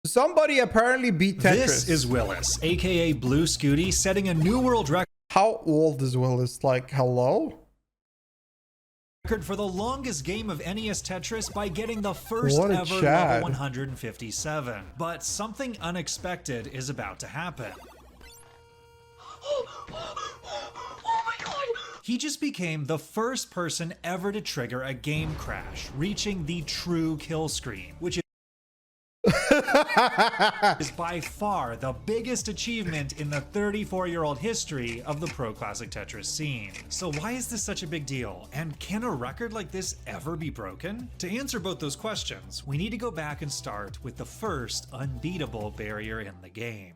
Somebody apparently beat Tetris. This is Willis, aka Blue Scooty, setting a new world record How old is Willis? Like, hello? for the longest game of NES Tetris by getting the first What a ever Chad. level 157. But something unexpected is about to happen. He just became the first person ever to trigger a game crash, reaching the true kill screen, which is by far the biggest achievement in the 34-year-old history of the pro classic Tetris scene. So why is this such a big deal? And can a record like this ever be broken? To answer both those questions, we need to go back and start with the first unbeatable barrier in the game.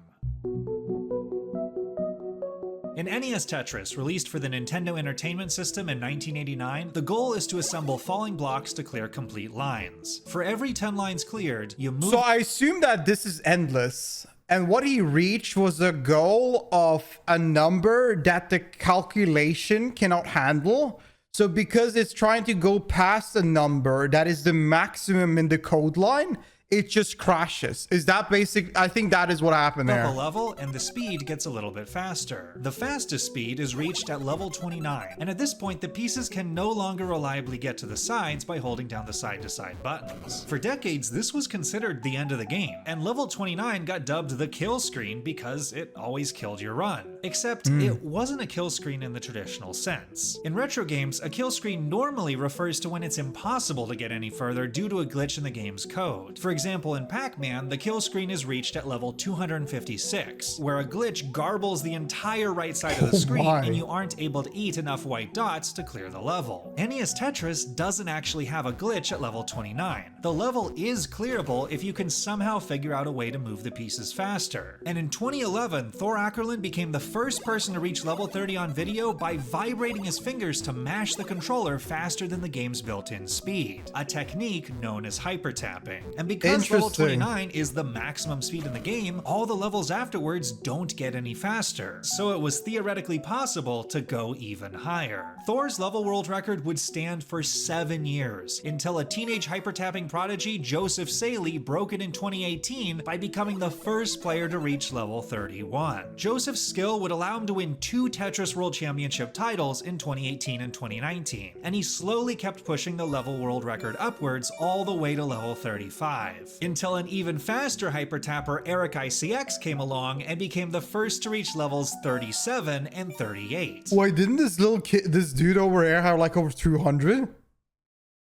In NES Tetris, released for the Nintendo Entertainment System in 1989, the goal is to assemble falling blocks to clear complete lines. For every 10 lines cleared, you move— So I assume that this is endless. And what he reached was a goal of a number that the calculation cannot handle. So because it's trying to go past a number that is the maximum in the code line, it just crashes. Is that basic? I think that is what happened there. a level, and the speed gets a little bit faster. The fastest speed is reached at level 29, and at this point the pieces can no longer reliably get to the sides by holding down the side-to-side buttons. For decades, this was considered the end of the game, and level 29 got dubbed the kill screen because it always killed your run. Except it wasn't a kill screen in the traditional sense. In retro games, a kill screen normally refers to when it's impossible to get any further due to a glitch in the game's code. For example, in Pac-Man, the kill screen is reached at level 256, where a glitch garbles the entire right side of the screen and you aren't able to eat enough white dots to clear the level. NES Tetris doesn't actually have a glitch at level 29. The level is clearable if you can somehow figure out a way to move the pieces faster. And in 2011, Thor Ackerlund became the first person to reach level 30 on video by vibrating his fingers to mash the controller faster than the game's built-in speed, a technique known as hyper-tapping. And because level 29 is the maximum speed in the game, all the levels afterwards don't get any faster, so it was theoretically possible to go even higher. Thor's level world record would stand for 7 years, until a teenage hyper-tapping prodigy, Joseph Saley, broke it in 2018 by becoming the first player to reach level 31. Joseph's skill would allow him to win 2 Tetris World Championship titles in 2018 and 2019, and he slowly kept pushing the level world record upwards all the way to level 35. Until an even faster hyper-tapper, Eric ICX, came along and became the first to reach levels 37 and 38. Wait, didn't this little kid, this dude over here have like over 200?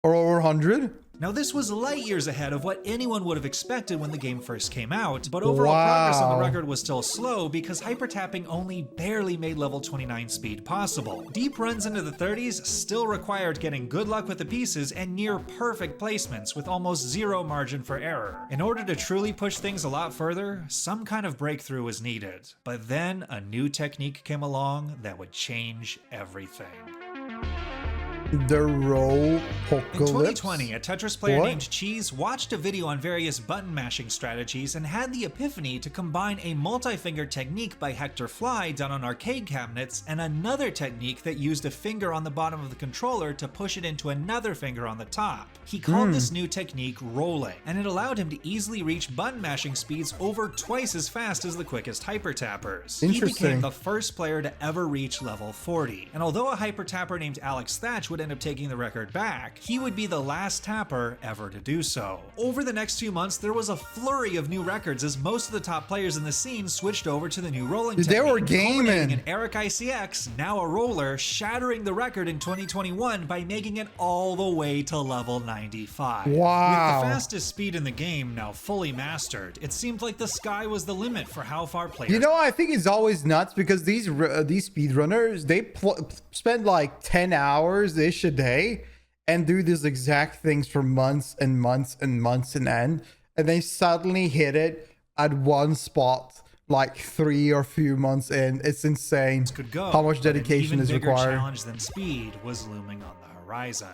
Or over 100? Now this was light years ahead of what anyone would have expected when the game first came out, but overall progress on the record was still slow because hyper-tapping only barely made level 29 speed possible. Deep runs into the 30s still required getting good luck with the pieces and near perfect placements with almost zero margin for error. In order to truly push things a lot further, some kind of breakthrough was needed. But then a new technique came along that would change everything. The roll apocalypse. In 2020, a Tetris player named Cheese watched a video on various button mashing strategies and had the epiphany to combine a multi-finger technique by Hector Fly done on arcade cabinets and another technique that used a finger on the bottom of the controller to push it into another finger on the top. He called this new technique rolling, and it allowed him to easily reach button mashing speeds over twice as fast as the quickest hyper-tappers. He became the first player to ever reach level 40, and although a hyper-tapper named Alex Thatch would end up taking the record back, he would be the last tapper ever to do so. Over the next few months, there was a flurry of new records as most of the top players in the scene switched over to the new rolling technique. They were gaming. And Eric ICX, now a roller, shattering the record in 2021 by making it all the way to level 95. Wow. With the fastest speed in the game now fully mastered, it seemed like the sky was the limit for how far players— You know, I think it's always nuts because these speedrunners, they spend like 10 hours-ish a day and do these exact things for months and months and months and end, and they suddenly hit it at one spot like 3 or few months in. It's insane how much dedication is required. An even bigger challenge than speed was looming on the horizon.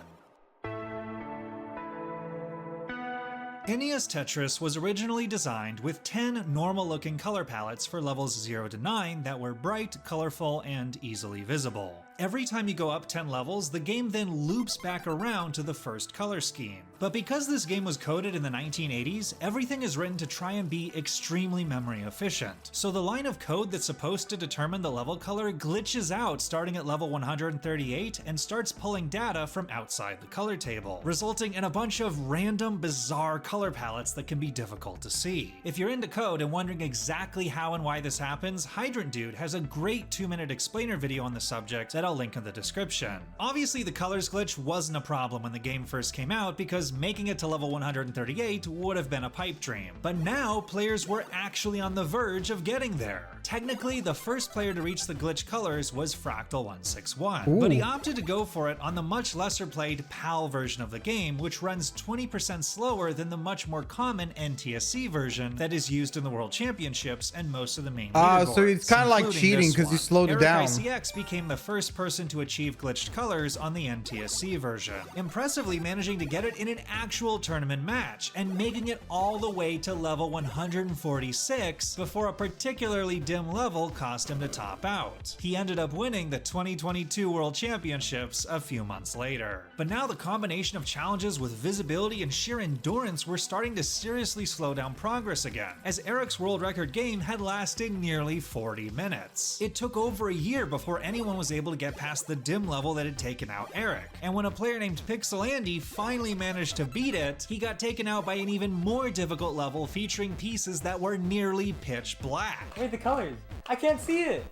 NES Tetris was originally designed with 10 normal-looking color palettes for levels 0 to 9 that were bright, colorful, and easily visible. Every time you go up 10 levels, the game then loops back around to the first color scheme. But because this game was coded in the 1980s, everything is written to try and be extremely memory efficient. So the line of code that's supposed to determine the level color glitches out starting at level 138 and starts pulling data from outside the color table, resulting in a bunch of random, bizarre color palettes that can be difficult to see. If you're into code and wondering exactly how and why this happens, Hydrant Dude has a great 2-minute explainer video on the subject that I'll link in the description. Obviously, the colors glitch wasn't a problem when the game first came out because making it to level 138 would have been a pipe dream. But now, players were actually on the verge of getting there. Technically, the first player to reach the glitch colors was Fractal161, but he opted to go for it on the much lesser played PAL version of the game, which runs 20% slower than the much more common NTSC version that is used in the World Championships and most of the main leaderboards. So it's kind of like cheating because you slowed it down. ICX became the first person to achieve glitched colors on the NTSC version, impressively managing to get it in an actual tournament match and making it all the way to level 146 before a particularly dim level cost him to top out. He ended up winning the 2022 World Championships a few months later. But now the combination of challenges with visibility and sheer endurance were starting to seriously slow down progress again, as Eric's world record game had lasted nearly 40 minutes. It took over a year before anyone was able to get past the dim level that had taken out Eric, and when a player named Pixel Andy finally managed to beat it, he got taken out by an even more difficult level featuring pieces that were nearly pitch black. Wait, the colors. I can't see it.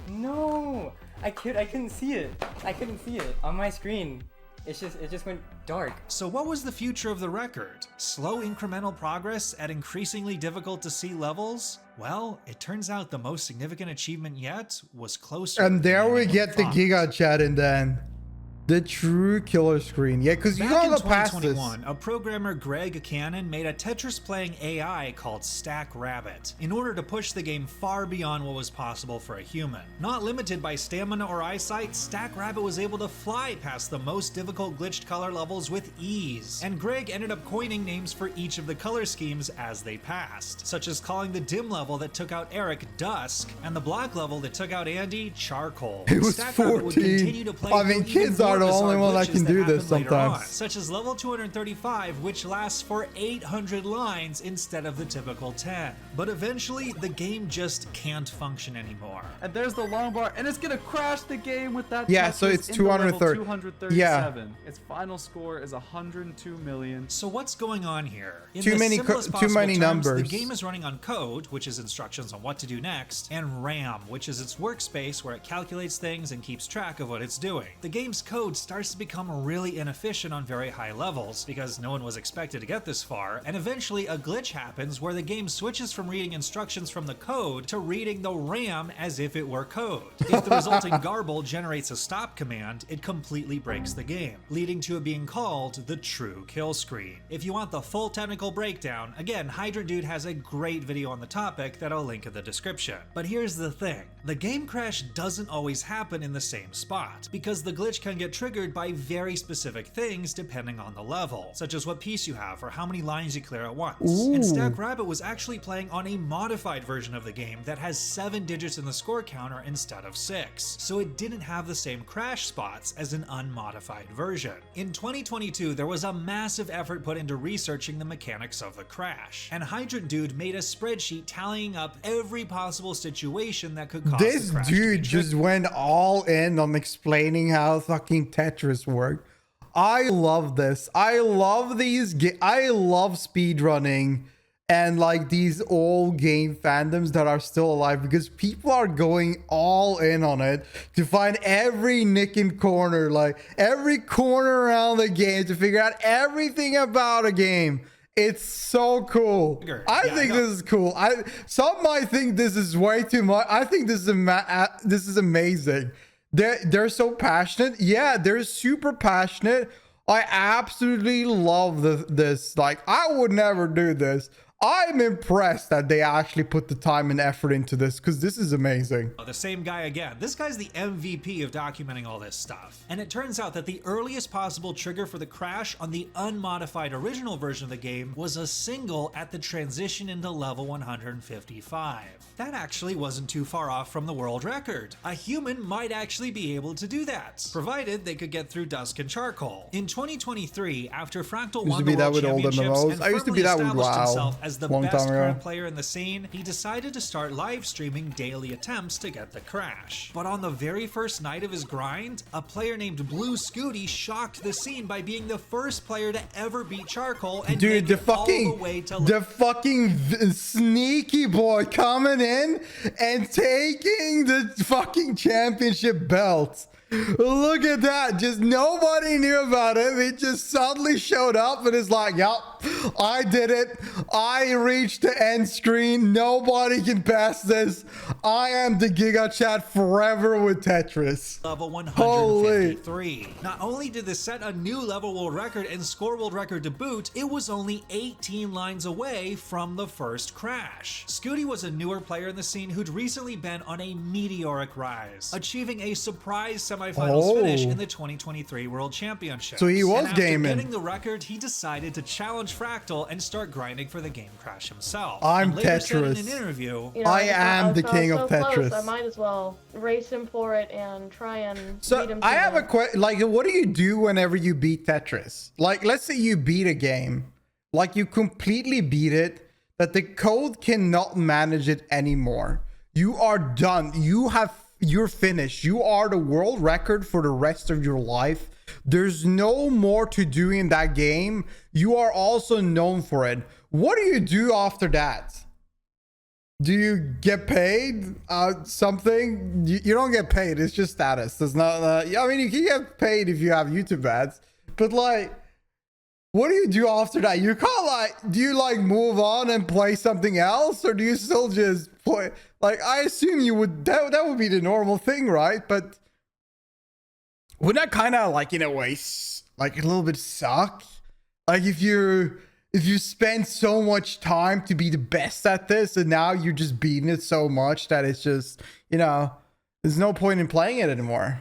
No, I couldn't see it. I couldn't see it on my screen. It just went dark. So what was the future of the record? Slow incremental progress at increasingly difficult to see levels? Well, it turns out the most significant achievement yet was closer. And there we get the thought. gigachad and then the true killer screen. Yeah, because you Back in gotta go past this. 2021, a programmer, Greg Cannon, made a Tetris-playing AI called Stack Rabbit in order to push the game far beyond what was possible for a human. Not limited by stamina or eyesight, Stack Rabbit was able to fly past the most difficult glitched color levels with ease. And Greg ended up coining names for each of the color schemes as they passed, such as calling the dim level that took out Eric Dusk, and the black level that took out Andy Charcoal. It was Stack Rabbit would 14. continue to play I mean, through even kids are more the only bizarre one that glitches can do this happen later on, sometimes. such as level 235, which lasts for 800 lines instead of the typical 10. But eventually, the game just can't function anymore. And there's the long bar, and it's gonna crash the game with that. Yeah, so Tetris it's into level 237. 237. Its final score is 102 million. So what's going on here? In Too the many simplest too possible many terms, numbers. The game is running on code, which is instructions on what to do next, and RAM, which is its workspace where it calculates things and keeps track of what it's doing. The game's code starts to become really inefficient on very high levels because no one was expected to get this far, and eventually a glitch happens where the game switches from reading instructions from the code to reading the RAM as if it were code. If the resulting garble generates a stop command, it completely breaks the game, leading to it being called the true kill screen. If you want the full technical breakdown, again, Hydrant Dude has a great video on the topic that I'll link in the description. But here's the thing, the game crash doesn't always happen in the same spot, because the glitch can get triggered by very specific things depending on the level, such as what piece you have or how many lines you clear at once. And Stack Rabbit was actually playing on a modified version of the game that has 7 digits in the score counter instead of 6, so it didn't have the same crash spots as an unmodified version. In 2022, there was a massive effort put into researching the mechanics of the crash, and Hydrant Dude made a spreadsheet tallying up every possible situation that could cause This the crash to be dude just went all in on explaining how fucking Tetris worked. I love this. I love these. I love speedrunning and like these old game fandoms that are still alive because people are going all in on it to find every nick and corner, like every corner around the game to figure out everything about a game. It's so cool. I think this is cool. Some might think this is way too much. I think this is amazing. They're so passionate. Yeah, they're super passionate. I absolutely love this. Like, I would never do this. I'm impressed that they actually put the time and effort into this, because this is amazing. The same guy again. This guy's the MVP of documenting all this stuff. And it turns out that the earliest possible trigger for the crash on the unmodified original version of the game was a single at the transition into level 155. That actually wasn't too far off from the world record. A human might actually be able to do that, provided they could get through Dusk and Charcoal. In 2023, after Fractal won the World Championships and firmly established himself as the best current player in the scene, he decided to start live streaming daily attempts to get the crash. But on the very first night of his grind, a player named Blue Scooty shocked the scene by being the first player to ever beat Charcoal and dude, make it all the way to the fucking sneaky boy coming in and taking the fucking championship belt. Look at that. Just nobody knew about him. He just suddenly showed up and is like, yep, I did it. I reached the end screen. Nobody can pass this. I am the gigachad forever with Tetris. Level 153. Not only did this set a new level world record and score world record to boot, it was only 18 lines away from the first crash. Scooty was a newer player in the scene who'd recently been on a meteoric rise, achieving a surprise semifinals finish in the 2023 World Championship. So he was gaming. After getting the record, he decided to challenge Fractal and start grinding for the game crash himself. I'm Later Tetris. said in an interview, You know, I am the king of so Tetris. Close, I might as well race him for it and try and beat So him. I have a question. Like, what do you do whenever you beat Tetris? Like, let's say you beat a game, like you completely beat it, that the code cannot manage it anymore. You are done. You're finished. You are the world record for the rest of your life. There's no more to do in that game. You are also known for it. What do you do after that? Do you get paid something? You don't get paid. It's just status. There's not. I mean, you can get paid if you have YouTube ads, but like, what do you do after that? You can't like. Do you like move on and play something else, or do you still just play? Like, I assume you would. That would be the normal thing, right? But would that kind of like, in a way, like a little bit suck? Like if you spend so much time to be the best at this and now you're just beating it so much that it's just, you know, there's no point in playing it anymore.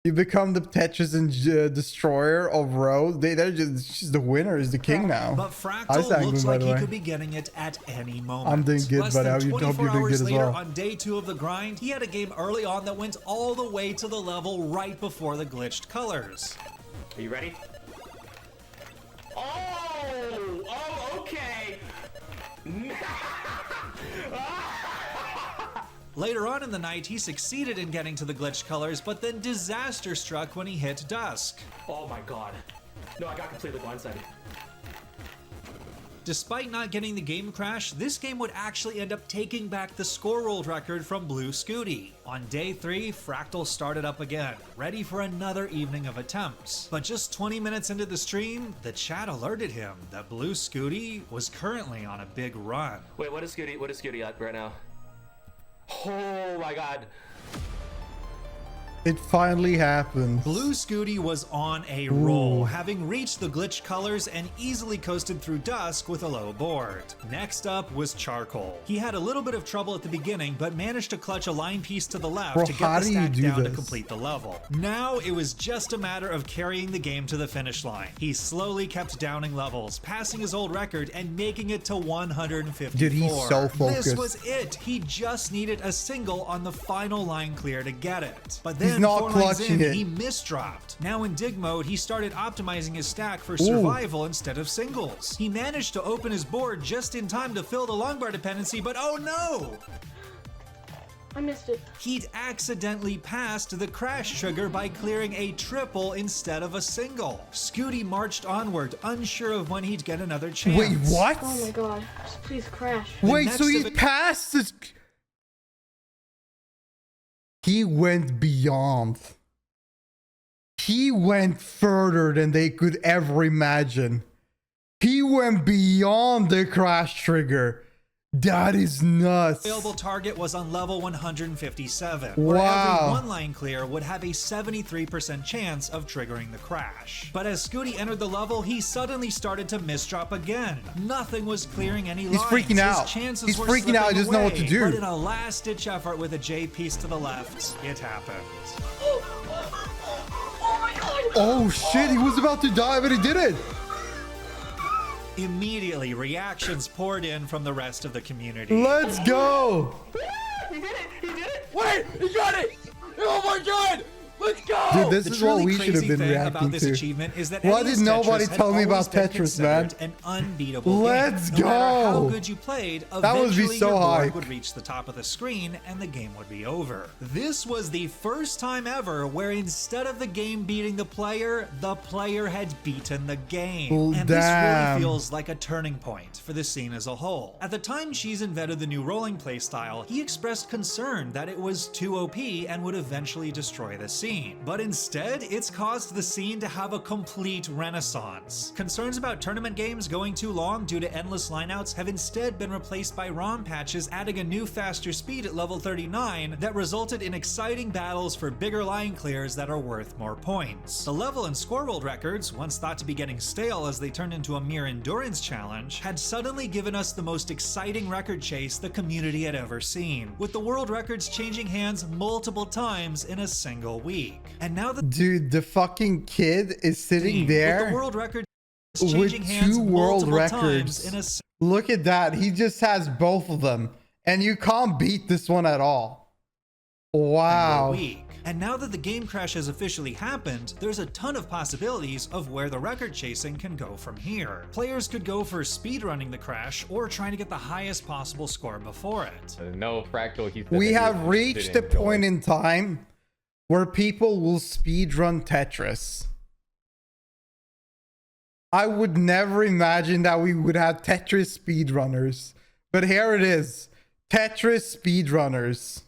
You become the Tetris and destroyer of roads. They're just the winner is the king now. But Fractal looks like he could be getting it at any moment. I'm doing good, Less but than I hope you're 24 doing hours good as later, well. on day 2 of the grind, he had a game early on that went all the way to the level right before the glitched colors. Are you ready? Oh, okay. Later on in the night, he succeeded in getting to the glitched colors, but then disaster struck when he hit Dusk. Oh my god. No, I got completely blindsided. Despite not getting the game crash, this game would actually end up taking back the score world record from Blue Scooty. On day 3, Fractal started up again, ready for another evening of attempts. But just 20 minutes into the stream, the chat alerted him that Blue Scooty was currently on a big run. Wait, what is Scooty at right now? Oh my god. It finally happened. Blue Scooty was on a roll, having reached the glitched colors and easily coasted through Dusk with a low board. Next up was Charcoal. He had a little bit of trouble at the beginning, but managed to clutch a line piece to the left to get the stack down to complete the level. Now it was just a matter of carrying the game to the finish line. He slowly kept downing levels, passing his old record and making it to 154. Dude, he's so focused. This was it. He just needed a single on the final line clear to get it. But then He's not 4 lines clutching in, it. he misdropped. Now in dig mode, he started optimizing his stack for survival instead of singles. He managed to open his board just in time to fill the longbar dependency, but oh no! I missed it. He'd accidentally passed the crash trigger by clearing a triple instead of a single. Scooty marched onward, unsure of when he'd get another chance. Wait, what? Oh my god. Just please crash. Wait, next so he event- passed this. He went beyond. He went further than they could ever imagine. He went beyond the crash trigger. That is nuts. Available target was on level 157, Wow. where every one line clear would have a 73% chance of triggering the crash. But as Scooty entered the level, he suddenly started to misdrop again. Nothing was clearing any lines. He's freaking out. His chances He's were freaking out. He doesn't know what to slipping do. away. But in a last-ditch effort with a J piece to the left, it happened. Oh shit, he was about to die, but he did it. Immediately, reactions poured in from the rest of the community. Let's go. He did it! He did it! Wait, he got it! Oh my god! Let's go! Dude, this The is what truly we should have crazy been thing reacting about this to. achievement is that Why Eddie's did nobody Tetris had tell me always about been Tetris, man? considered an unbeatable Let's game. No matter how go. good you played, That would be eventually so your board hype. would reach the top of the screen and the game would be over. This was the first time ever where instead of the game beating the player had beaten the game. Well, and damn. this really feels like a turning point for the scene as a whole. At the time Cheese invented the new rolling play style, he expressed concern that it was too OP and would eventually destroy the scene. But instead, it's caused the scene to have a complete renaissance. Concerns about tournament games going too long due to endless lineouts have instead been replaced by ROM patches adding a new faster speed at level 39 that resulted in exciting battles for bigger line clears that are worth more points. The level and score world records, once thought to be getting stale as they turned into a mere endurance challenge, had suddenly given us the most exciting record chase the community had ever seen, with the world records changing hands multiple times in a single week. And now the Dude, the fucking kid is sitting with the there world record with changing hands 2 world multiple records. times in a Look at that. He just has both of them. And you can't beat this one at all. Wow. week. And now that the game crash has officially happened, there's a ton of possibilities of where the record chasing can go from here. Players could go for speedrunning the crash or trying to get the highest possible score before it. No, Fractal, he said We that he have was reached interested the in point going. in time where people will speedrun Tetris. I would never imagine that we would have Tetris speedrunners. But here it is. Tetris speedrunners.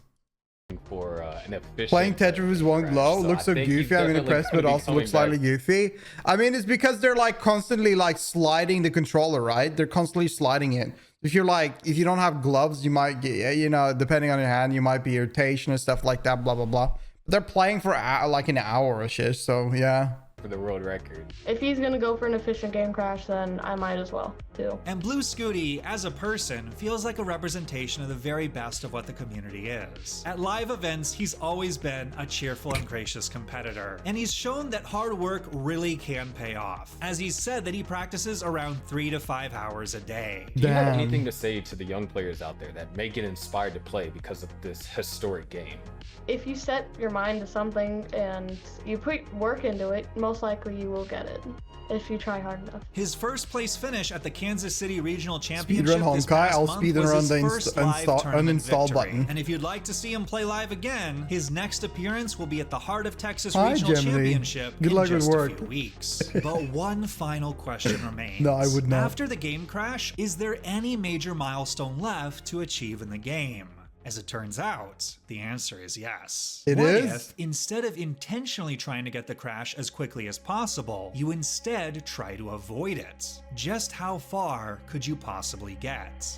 For an efficient Playing Tetris with one crash. glow So looks I so think he's goofy. I'm definitely impressed, gonna but be also coming looks slightly back. goofy. I mean, it's because they're like constantly like sliding the controller, right? They're constantly sliding it. If you're like, if you don't have gloves, you might get, you know, depending on your hand, you might be irritation and stuff like that, blah, blah, blah. But they're playing for like an hour or shit, so yeah. For the world record. If he's gonna go for an efficient game crash, then I might as well, too. And Blue Scooty, as a person, feels like a representation of the very best of what the community is. At live events, he's always been a cheerful and gracious competitor, and he's shown that hard work really can pay off, as he's said that he practices around 3 to 5 hours a day. Do you have Damn. anything to say to the young players out there that may get inspired to play because of this historic game? If you set your mind to something and you put work into it, most likely you will get it. If you try hard enough. His first place finish at the Kansas City Regional Championship Speedrun this Honkai, past I'll month speedrun was his the first live tournament uninstall victory. button. And if you'd like to see him play live again, his next appearance will be at the Heart of Texas Hi, Regional Gemini. Championship Good in luck with just work. a few weeks. But one final question remains. No, I would not. After the game crash, is there any major milestone left to achieve in the game? As it turns out, the answer is yes. It What is? if, instead of intentionally trying to get the crash as quickly as possible, you instead try to avoid it? Just how far could you possibly get?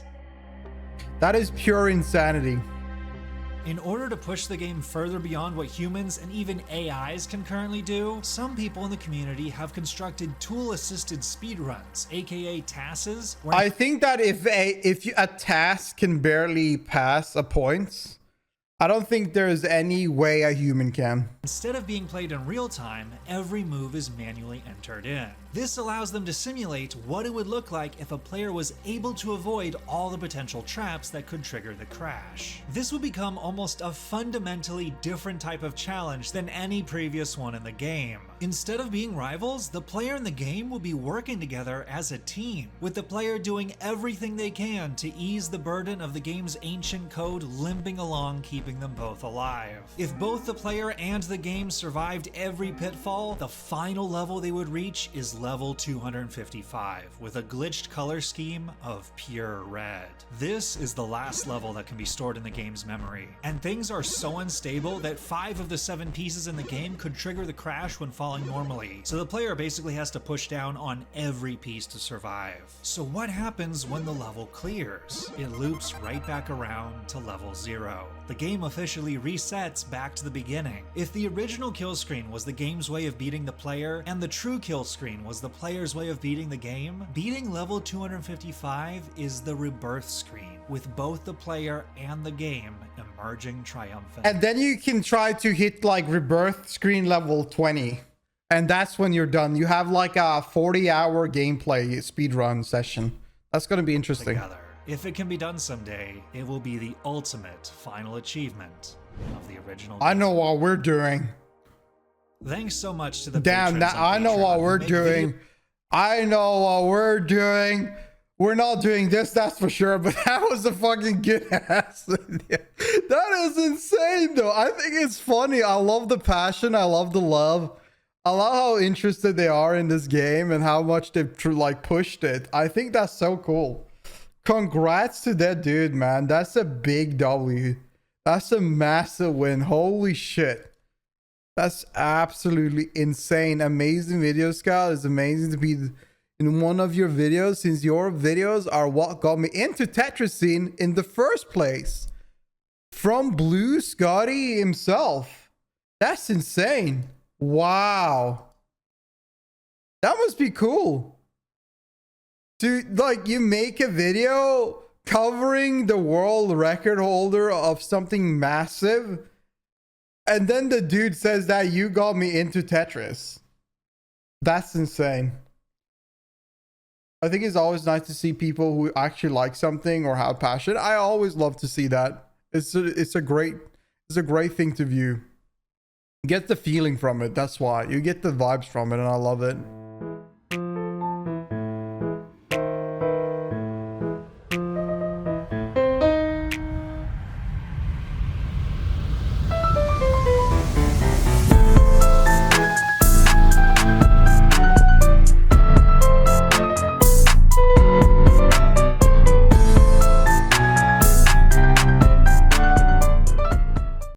That is pure insanity. In order to push the game further beyond what humans and even AIs can currently do, some people in the community have constructed tool-assisted speedruns, aka TASes, where I think that if a task can barely pass a point, I don't think there's any way a human can. instead of being played in real time, every move is manually entered in. This allows them to simulate what it would look like if a player was able to avoid all the potential traps that could trigger the crash. This would become almost a fundamentally different type of challenge than any previous one in the game. Instead of being rivals, the player in the game will be working together as a team, with the player doing everything they can to ease the burden of the game's ancient code limping along, keeping them both alive. If both the player and the game survived every pitfall, the final level they would reach is level 255 with a glitched color scheme of pure red. This is the last level that can be stored in the game's memory, and things are so unstable that 5 of the 7 pieces in the game could trigger the crash when falling normally, so the player basically has to push down on every piece to survive. So what happens when the level clears? It loops right back around to level 0. The game officially resets back to the beginning. If the original kill screen was the game's way of beating the player, and the true kill screen was the player's way of beating the game, beating level 255 is the rebirth screen, with both the player and the game emerging triumphant. And then you can try to hit like rebirth screen level 20. And that's when you're done. You have like a 40-hour gameplay speedrun session. That's going to be interesting. Together. If it can be done someday, it will be the ultimate final achievement of the original game. I know what we're doing. Thanks so much to the Damn, patrons that, on I know Patreon what who we're make doing. video- I know what we're doing. We're not doing this, that's for sure. But that was a fucking good ass idea. That is insane, though. I think it's funny. I love the passion. I love the love. I love how interested they are in this game and how much they've like pushed it. I think that's so cool. Congrats to that dude, man. That's a big W. That's a massive win. Holy shit. That's absolutely insane. Amazing video, Scout. It's amazing to be in one of your videos, since your videos are what got me into Tetris scene in the first place. From Blue Scotty himself. That's insane. Wow. That must be cool. Dude, like, you make a video covering the world record holder of something massive, and then the dude says that you got me into Tetris. That's insane. I think it's always nice to see people who actually like something or have passion. I always love to see that. It's a great thing to view. Get the feeling from it. That's why you get the vibes from it, and I love it.